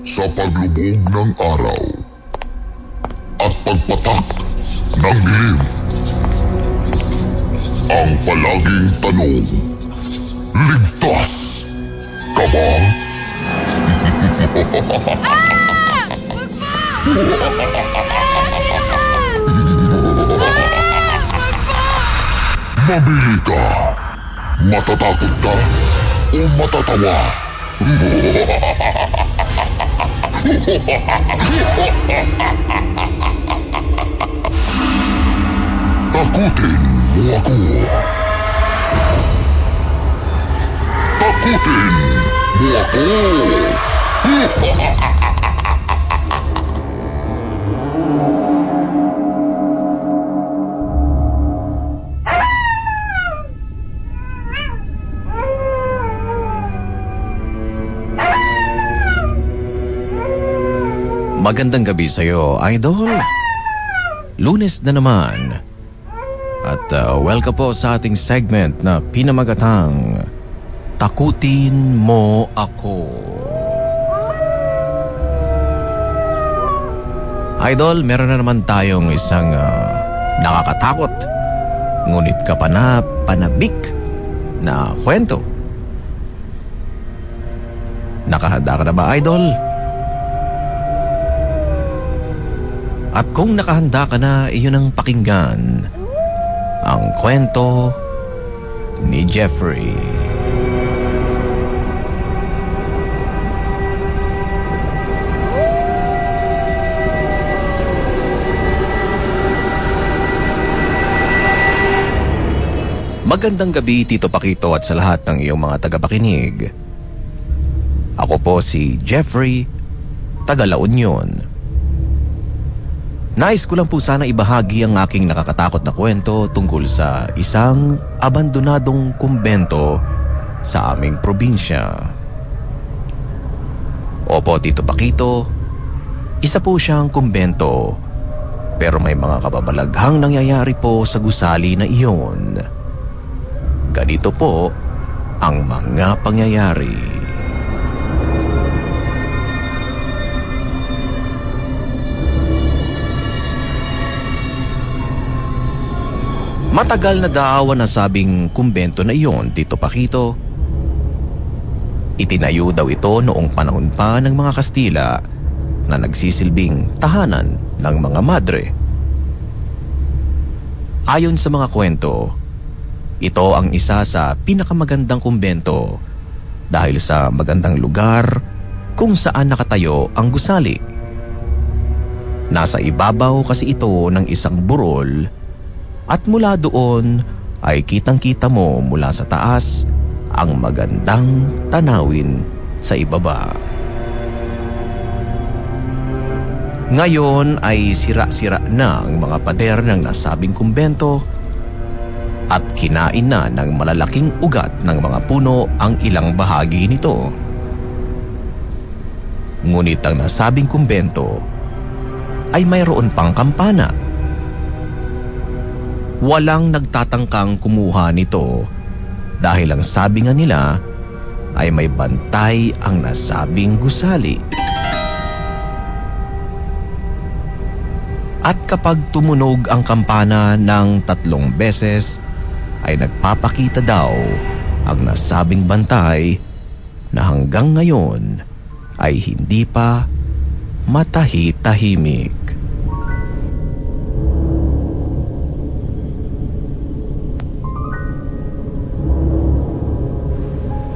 sa paglubog ng araw at pagpatak ng dilim. Ang palaging tanong, ligtas ka ba? Mamili ka. Matatakot ka o matatawa? Takutin mo ako. Takutin mo ako. Magandang gabi sa'yo, Idol. Lunes na naman. At welcome po sa ating segment na pinamagatang Takutin Mo Ako. Idol, meron na naman tayong isang nakakatakot ngunit kapanabik na kwento. Nakahanda ka na ba, Idol? At kung nakahanda ka na, iyon ang pakinggan ang kwento ni Jeffrey. Magandang gabi, Tito Pakito, at sa lahat ng iyong mga tagapakinig. Ako po si Jeffrey, taga La Union. Nais ko lang po sana ibahagi ang aking nakakatakot na kwento tungkol sa isang abandonadong kumbento sa aming probinsya. Opo, Tito Pakito, isa po siyang kumbento, pero may mga kababalaghang nangyayari po sa gusali na iyon. Ganito po ang mga pangyayari. Matagal na daw ang nasabing kumbento na iyon, Tito Pakito. Itinayo daw ito noong panahon pa ng mga Kastila na nagsisilbing tahanan ng mga madre. Ayon sa mga kwento, ito ang isa sa pinakamagandang kumbento dahil sa magandang lugar kung saan nakatayo ang gusali. Nasa ibabaw kasi ito ng isang burol. At mula doon ay kitang-kita mo mula sa taas ang magandang tanawin sa ibaba. Ngayon ay sira-sira na ang mga pader ng nasabing kumbento at kinain na ng malalaking ugat ng mga puno ang ilang bahagi nito. Ngunit ang nasabing kumbento ay mayroon pang kampana. Walang nagtatangkang kumuha nito dahil ang sabi nga nila ay may bantay ang nasabing gusali. At kapag tumunog ang kampana ng 3 beses ay nagpapakita daw ang nasabing bantay na hanggang ngayon ay hindi pa matahi-tahimik.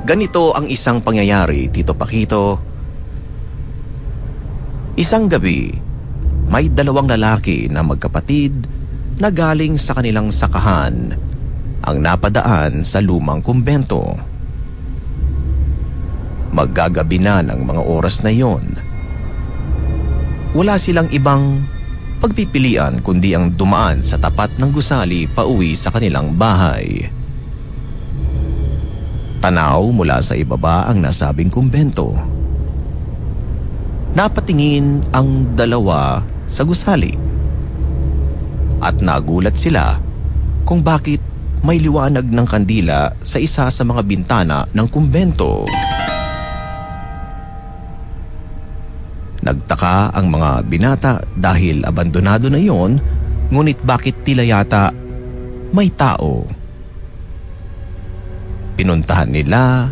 Ganito ang isang pangyayari, Tito Pakito. Isang gabi, may 2 lalaki na magkapatid na galing sa kanilang sakahan ang napadaan sa lumang kumbento. Maggagabi na ng mga oras na iyon. Wala silang ibang pagpipilian kundi ang dumaan sa tapat ng gusali pauwi sa kanilang bahay. Tanaw mula sa ibaba ang nasabing kumbento. Napatingin ang 2 sa gusali at nagulat sila kung bakit may liwanag ng kandila sa isa sa mga bintana ng kumbento. Nagtaka ang mga binata dahil abandonado na iyon, ngunit bakit tila yata may tao? Pinuntahan nila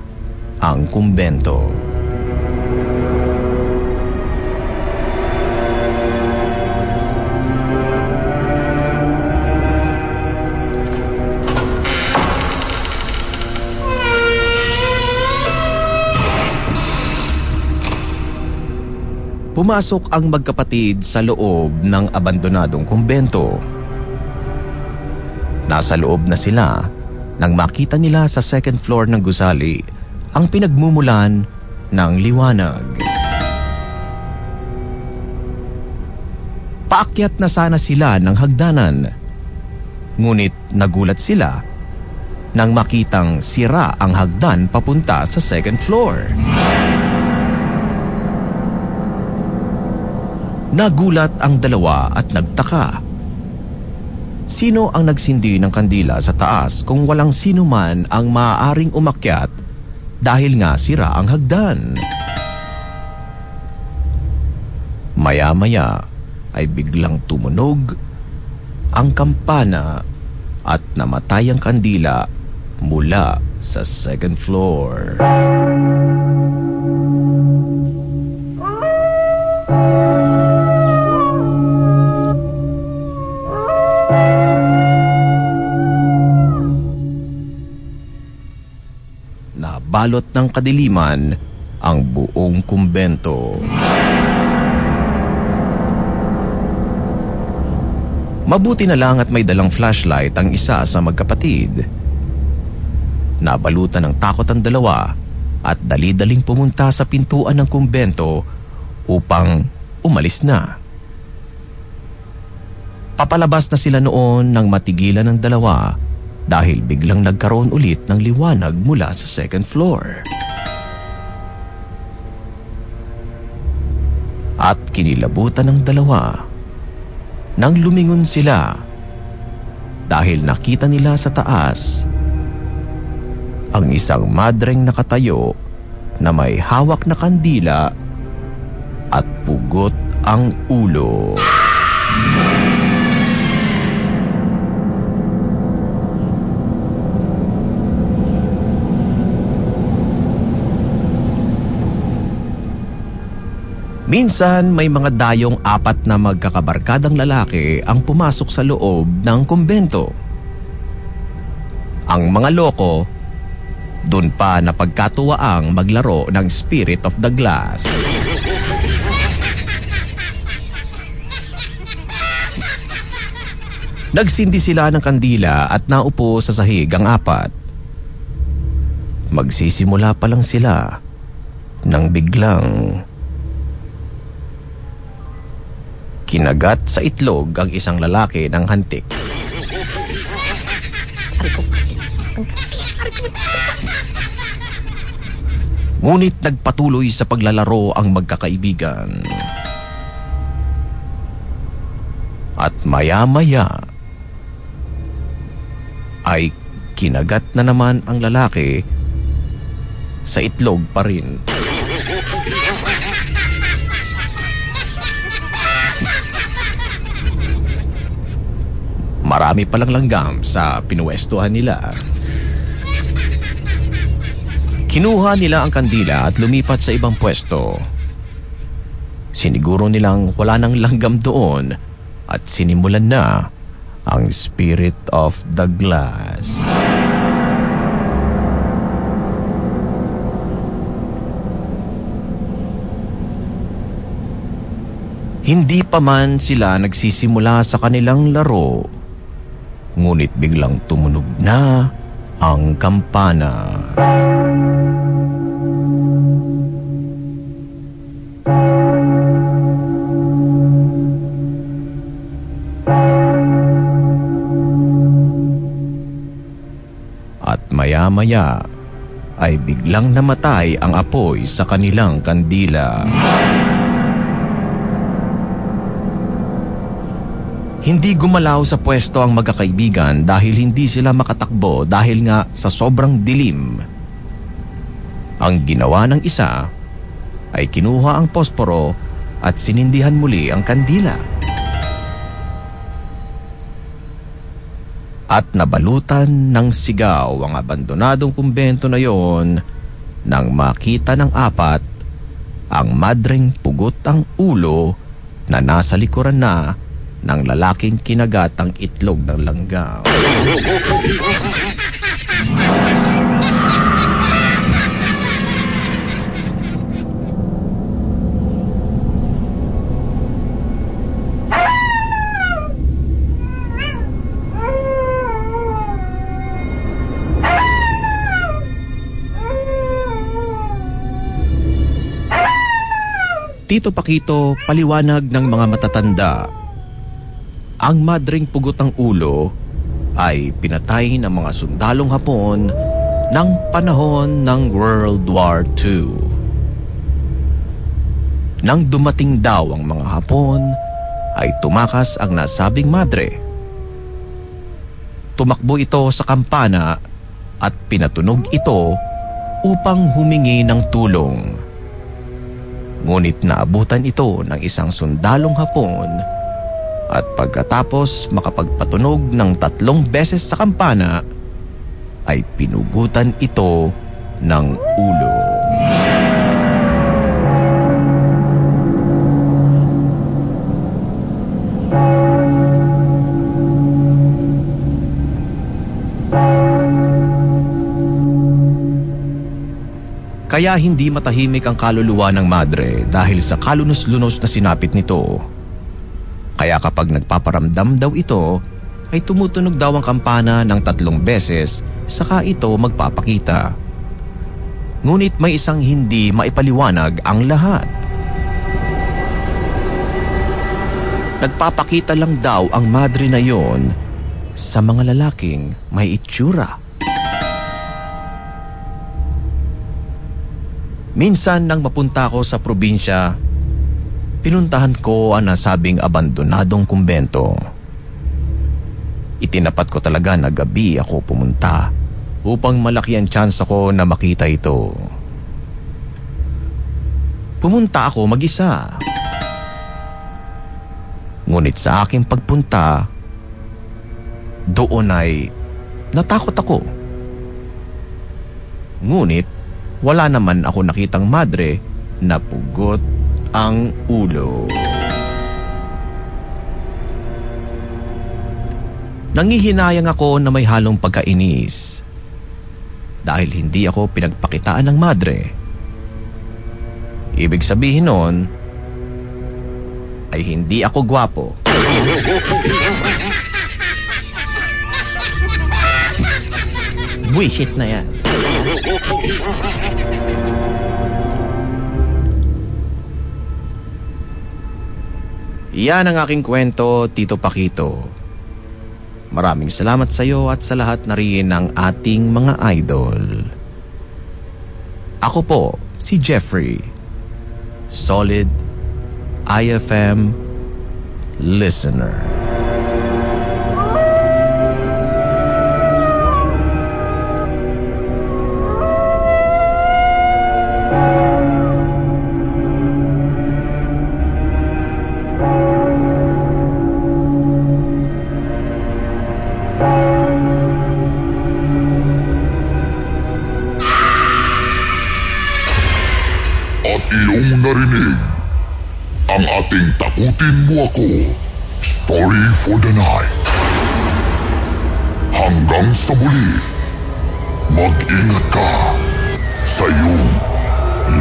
ang kumbento. Pumasok ang magkapatid sa loob ng abandonadong kumbento. Nasa loob na sila nang makita nila sa second floor ng gusali ang pinagmumulan ng liwanag. Paakyat na sana sila ng hagdanan, ngunit nagulat sila nang makitang sira ang hagdan papunta sa second floor. Nagulat ang dalawa at nagtaka. Sino ang nagsindi ng kandila sa taas kung walang sino man ang maaaring umakyat dahil nga sira ang hagdan? Maya-maya ay biglang tumunog ang kampana at namatay ang kandila mula sa second floor. Balot ng kadiliman ang buong kumbento. Mabuti na lang at may dalang flashlight ang isa sa magkapatid. Nabalutan ng takot ang dalawa at dali-daling pumunta sa pintuan ng kumbento upang umalis na. Papalabas na sila noon nang matigilan ng dalawa dahil biglang nagkaroon ulit ng liwanag mula sa second floor. At kinilabutan ng dalawa nang lumingon sila dahil nakita nila sa taas ang isang madreng nakatayo na may hawak na kandila at pugot ang ulo. Minsan may mga dayong apat na magkakabarkadang lalaki ang pumasok sa loob ng kumbento. Ang mga loko, dun pa napagkatuwaang maglaro ng Spirit of the Glass. Nagsindi sila ng kandila at naupo sa sahig ang apat. Magsisimula pa lang sila nang biglang kinagat sa itlog ang isang lalaki ng hantik. Ngunit nagpatuloy sa paglalaro ang magkakaibigan. At maya-maya ay kinagat na naman ang lalaki sa itlog pa rin. Marami palang langgam sa pinuwestuhan nila. Kinuha nila ang kandila at lumipat sa ibang pwesto. Siniguro nilang wala nang langgam doon at sinimulan na ang Spirit of the Glass. Hindi pa man sila nagsisimula sa kanilang laro, ngunit biglang tumunog na ang kampana. At maya-maya ay biglang namatay ang apoy sa kanilang kandila. Hindi gumalaw sa pwesto ang magkakaibigan dahil hindi sila makatakbo dahil nga sa sobrang dilim. Ang ginawa ng isa ay kinuha ang posporo at sinindihan muli ang kandila. At nabalutan ng sigaw ang abandonadong kumbento na yon nang makita ng apat ang madreng pugot ang ulo na nasa likuran na ng lalaking kinagat ang itlog ng langgam. Tito Pakito, paliwanag ng mga matatanda. Ang madreng pugot ng ulo ay pinatay ng mga sundalong Hapon ng panahon ng World War II. Nang dumating daw ang mga Hapon, ay tumakas ang nasabing madre. Tumakbo ito sa kampana at pinatunog ito upang humingi ng tulong. Ngunit naabutan ito ng isang sundalong Hapon at pagkatapos makapagpatunog ng 3 beses sa kampana ay pinugutan ito ng ulo. Kaya hindi matahimik ang kaluluwa ng madre dahil sa kalunos-lunos na sinapit nito. Kaya kapag nagpaparamdam daw ito, ay tumutunog daw ang kampana ng 3 beses saka ito magpapakita. Ngunit may isang hindi maipaliwanag ang lahat. Nagpapakita lang daw ang madre na yon sa mga lalaking may itsura. Minsan nang mapunta ako sa probinsya, pinuntahan ko ang nasabing abandonadong kumbento. Itinapat ko talaga na gabi ako pumunta upang malaki ang chance ako na makita ito. Pumunta ako mag-isa. Ngunit sa aking pagpunta, doon ay natakot ako. Ngunit wala naman ako nakitang madre na pugot ang ulo. Nangihinayang ako na may halong pagkainis dahil hindi ako pinagpakitaan ng madre. Ibig sabihin nun ay hindi ako gwapo. Bullshit na yan. Yan ang aking kwento, Tito Pakito. Maraming salamat sa iyo at sa lahat na rin ng ating mga idol. Ako po, si Jeffrey. Solid IFM listener. Iyong narinig ang ating Takutin Mo Ako Story for the Night. Hanggang sa muli, mag-ingat ka sa iyong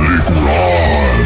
likuran.